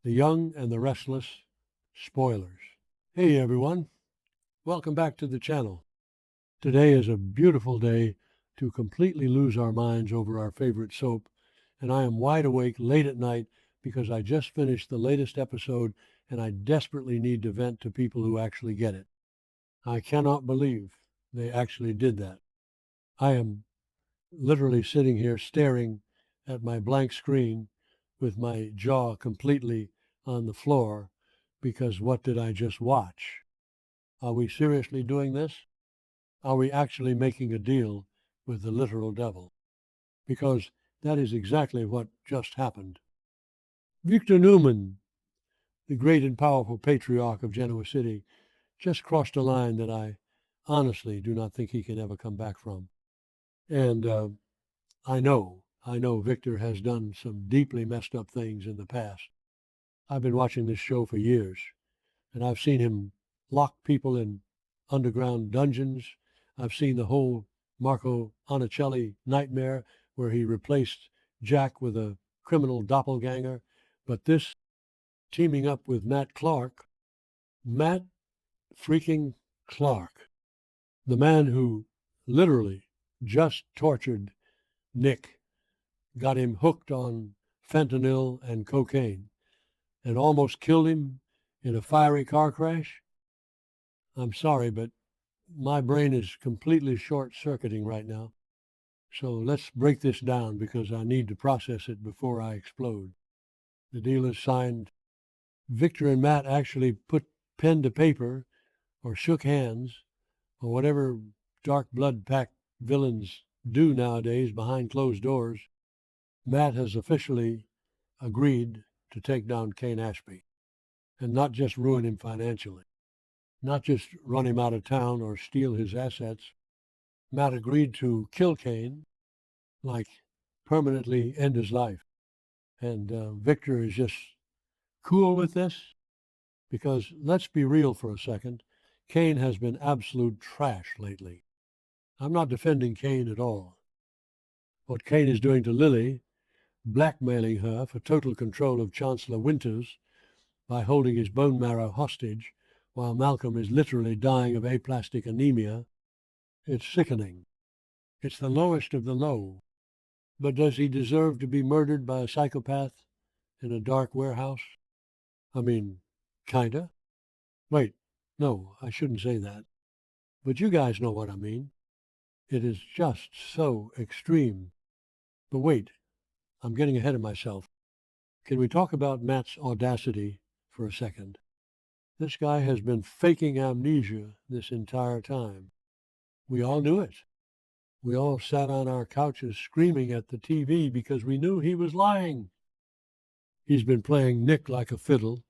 The Young and the Restless, spoilers. Hey everyone, welcome back to the channel. Today is a beautiful day to completely lose our minds over our favorite soap, and I am wide awake late at night because I just finished the latest episode and I desperately need to vent to people who actually get it. I cannot believe they actually did that. I am literally sitting here staring at my blank screen with my jaw completely on the floor because what did I just watch? Are we seriously doing this? Are we actually making a deal with the literal devil? Because that is exactly what just happened. Victor Newman, the great and powerful patriarch of Genoa City, just crossed a line that I honestly do not think he can ever come back from. And I know Victor has done some deeply messed up things in the past. I've been watching this show for years, and I've seen him lock people in underground dungeons. I've seen the whole Marco Onicelli nightmare where he replaced Jack with a criminal doppelganger. But this teaming up with Matt freaking Clark, the man who literally just tortured Nick, got him hooked on fentanyl and cocaine, and almost killed him in a fiery car crash. I'm sorry, but my brain is completely short-circuiting right now. So let's break this down because I need to process it before I explode. The deal is signed. Victor and Matt actually put pen to paper or shook hands or whatever dark blood pack villains do nowadays behind closed doors. Matt has officially agreed to take down Cane Ashby and not just ruin him financially, not just run him out of town or steal his assets. Matt agreed to kill Cane, like permanently end his life. And Victor is just cool with this because let's be real for a second. Cane has been absolute trash lately. I'm not defending Cane at all. What Cane is doing to Lily, blackmailing her for total control of Chancellor Winters by holding his bone marrow hostage while Malcolm is literally dying of aplastic anemia, it's sickening. It's the lowest of the low. But does he deserve to be murdered by a psychopath in a dark warehouse? I mean, kinda. Wait, no, I shouldn't say that. But you guys know what I mean. It is just so extreme. But wait, I'm getting ahead of myself. Can we talk about Matt's audacity for a second? This guy has been faking amnesia this entire time. We all knew it. We all sat on our couches screaming at the TV because we knew he was lying. He's been playing Nick like a fiddle,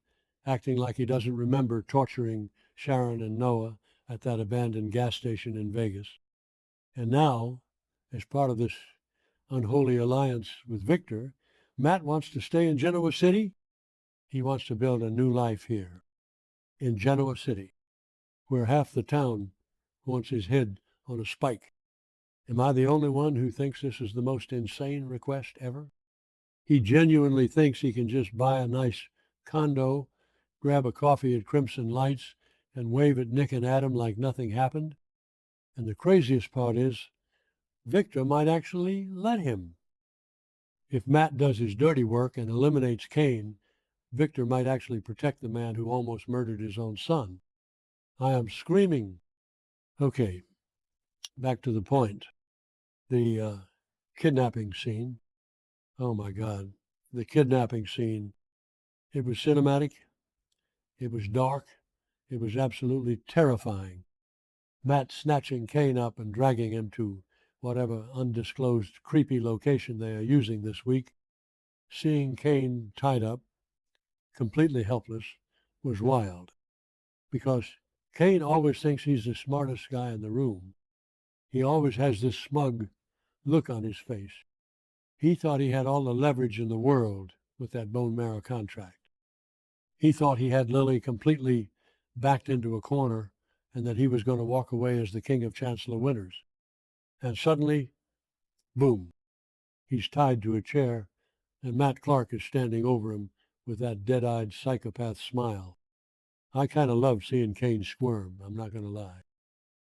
acting like he doesn't remember torturing Sharon and Noah at that abandoned gas station in Vegas. And now, as part of this unholy alliance with Victor, Matt wants to stay in Genoa City. He wants to build a new life here, in Genoa City, where half the town wants his head on a spike. Am I the only one who thinks this is the most insane request ever? He genuinely thinks he can just buy a nice condo, grab a coffee at Crimson Lights, and wave at Nick and Adam like nothing happened. And the craziest part is, Victor might actually let him. If Matt does his dirty work and eliminates Cane, Victor might actually protect the man who almost murdered his own son. I am screaming. Okay, back to the point. The kidnapping scene. Oh my God, the kidnapping scene. It was cinematic. It was dark. It was absolutely terrifying. Matt snatching Cane up and dragging him to whatever undisclosed creepy location they are using this week. Seeing Cane tied up, completely helpless, was wild. Because Cane always thinks he's the smartest guy in the room. He always has this smug look on his face. He thought he had all the leverage in the world with that bone marrow contract. He thought he had Lily completely backed into a corner and that he was going to walk away as the king of Chancellor Winters. And suddenly, boom, he's tied to a chair and Matt Clark is standing over him with that dead-eyed psychopath smile. I kind of loved seeing Cane squirm, I'm not going to lie.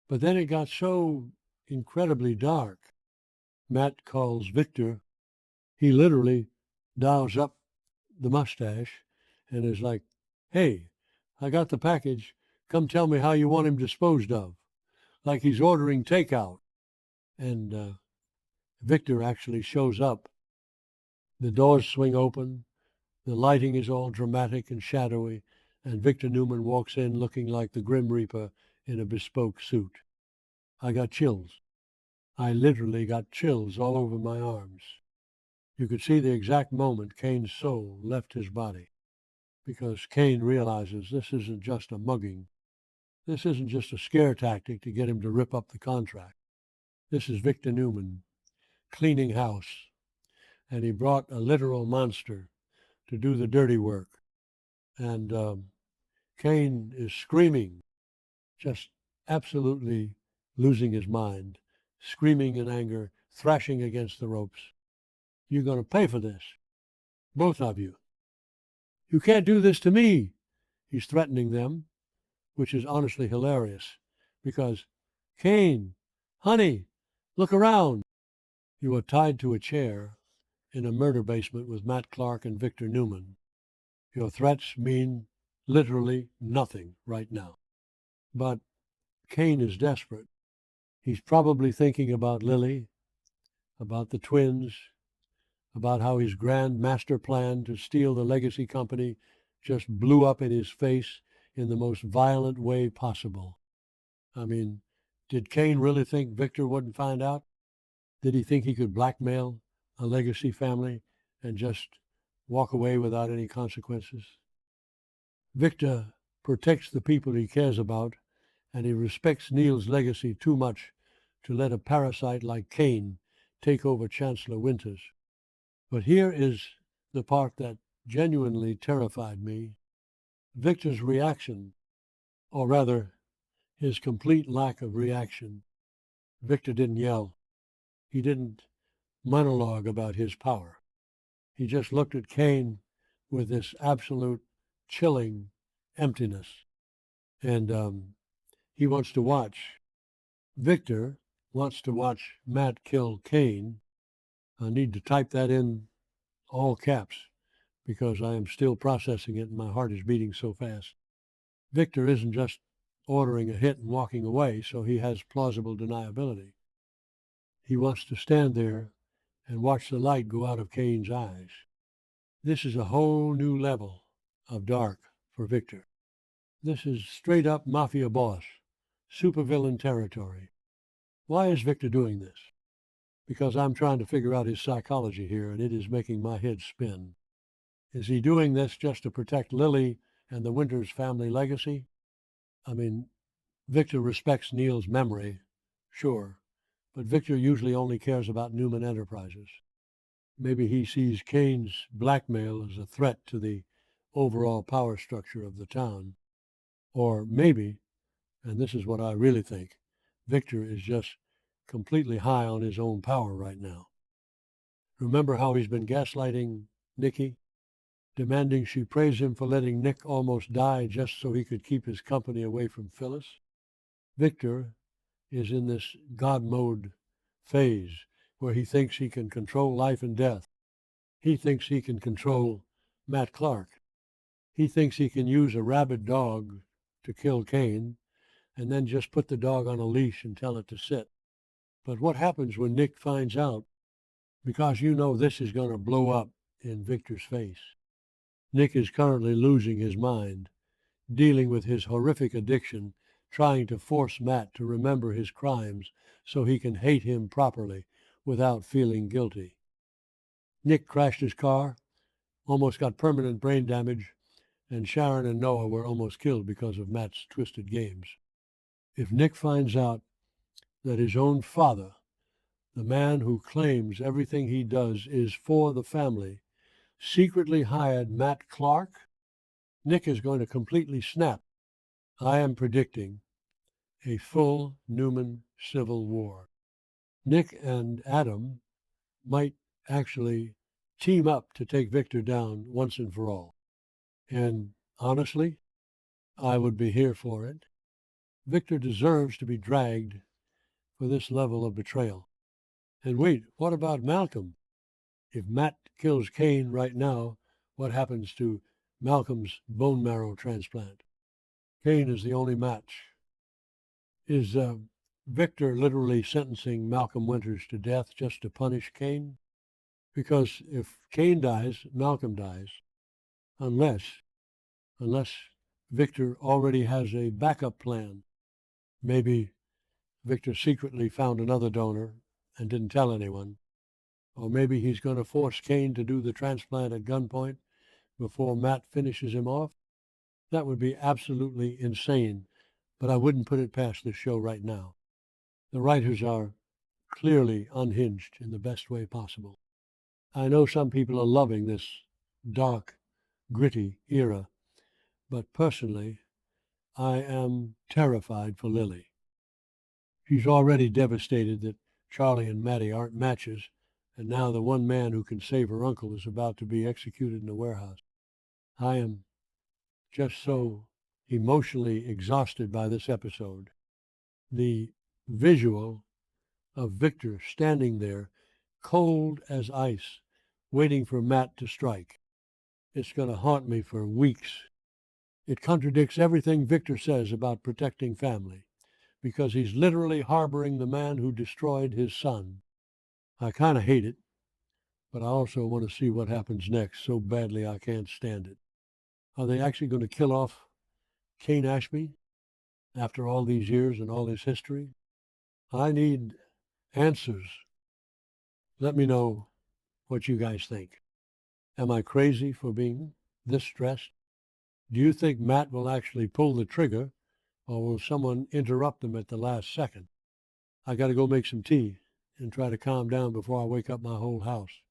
But then it got so incredibly dark. Matt calls Victor. He literally dials up the mustache and is like, "Hey, I got the package. Come tell me how you want him disposed of." Like he's ordering takeout. And Victor actually shows up. The doors swing open. The lighting is all dramatic and shadowy, and Victor Newman walks in looking like the Grim Reaper in a bespoke suit. I got chills. I literally got chills all over my arms. You could see the exact moment Cane's soul left his body, because Cane realizes this isn't just a mugging. This isn't just a scare tactic to get him to rip up the contract. This is Victor Newman cleaning house, and he brought a literal monster to do the dirty work. And Cane is screaming, just absolutely losing his mind, screaming in anger, thrashing against the ropes. "You're going to pay for this, both of you. You can't do this to me." He's threatening them, which is honestly hilarious, because, "Cane, honey, look around." You are tied to a chair in a murder basement with Matt Clark and Victor Newman. Your threats mean literally nothing right now. But Cane is desperate. He's probably thinking about Lily, about the twins, about how his grand master plan to steal the legacy company just blew up in his face in the most violent way possible. I mean, did Cane really think Victor wouldn't find out? Did he think he could blackmail a legacy family and just walk away without any consequences? Victor protects the people he cares about, and he respects Neil's legacy too much to let a parasite like Cane take over Chancellor Winters. But here is the part that genuinely terrified me. Victor's reaction, or rather, his complete lack of reaction. Victor didn't yell. He didn't monologue about his power. He just looked at Cane with this absolute chilling emptiness. And he wants to watch. Victor wants to watch Matt kill Cane. I need to type that in all caps because I am still processing it and my heart is beating so fast. Victor isn't just ordering a hit and walking away, so he has plausible deniability. He wants to stand there and watch the light go out of Cane's eyes. This is a whole new level of dark for Victor. This is straight up mafia boss, supervillain territory. Why is Victor doing this? Because I'm trying to figure out his psychology here, and it is making my head spin. Is he doing this just to protect Lily and the Winters family legacy? I mean, Victor respects Neil's memory, sure, but Victor usually only cares about Newman Enterprises. Maybe he sees Cane's blackmail as a threat to the overall power structure of the town. Or maybe, and this is what I really think, Victor is just completely high on his own power right now. Remember how he's been gaslighting Nikki, demanding she praise him for letting Nick almost die just so he could keep his company away from Phyllis? Victor is in this God mode phase where he thinks he can control life and death. He thinks he can control Matt Clark. He thinks he can use a rabid dog to kill Cane and then just put the dog on a leash and tell it to sit. But what happens when Nick finds out? Because you know this is going to blow up in Victor's face. Nick is currently losing his mind, dealing with his horrific addiction, trying to force Matt to remember his crimes so he can hate him properly without feeling guilty. Nick crashed his car, almost got permanent brain damage, and Sharon and Noah were almost killed because of Matt's twisted games. If Nick finds out that his own father, the man who claims everything he does is for the family, secretly hired Matt Clark, Nick is going to completely snap. I am predicting a full Newman civil war. Nick and Adam might actually team up to take Victor down once and for all. And honestly, I would be here for it. Victor deserves to be dragged for this level of betrayal. And wait, what about Malcolm? If Matt kills Cane right now, what happens to Malcolm's bone marrow transplant? Cane is the only match. Is Victor literally sentencing Malcolm Winters to death just to punish Cane? Because if Cane dies, Malcolm dies, unless Victor already has a backup plan. Maybe Victor secretly found another donor and didn't tell anyone. Or maybe he's going to force Cane to do the transplant at gunpoint before Matt finishes him off. That would be absolutely insane, but I wouldn't put it past this show right now. The writers are clearly unhinged in the best way possible. I know some people are loving this dark, gritty era, but personally, I am terrified for Lily. She's already devastated that Charlie and Mattie aren't matches, and now the one man who can save her uncle is about to be executed in a warehouse. I am just so emotionally exhausted by this episode. The visual of Victor standing there, cold as ice, waiting for Matt to strike. It's going to haunt me for weeks. It contradicts everything Victor says about protecting family, because he's literally harboring the man who destroyed his son. I kind of hate it, but I also want to see what happens next so badly I can't stand it. Are they actually going to kill off Cane Ashby after all these years and all this history? I need answers. Let me know what you guys think. Am I crazy for being this stressed? Do you think Matt will actually pull the trigger, or will someone interrupt him at the last second? I got to go make some tea and try to calm down before I wake up my whole house.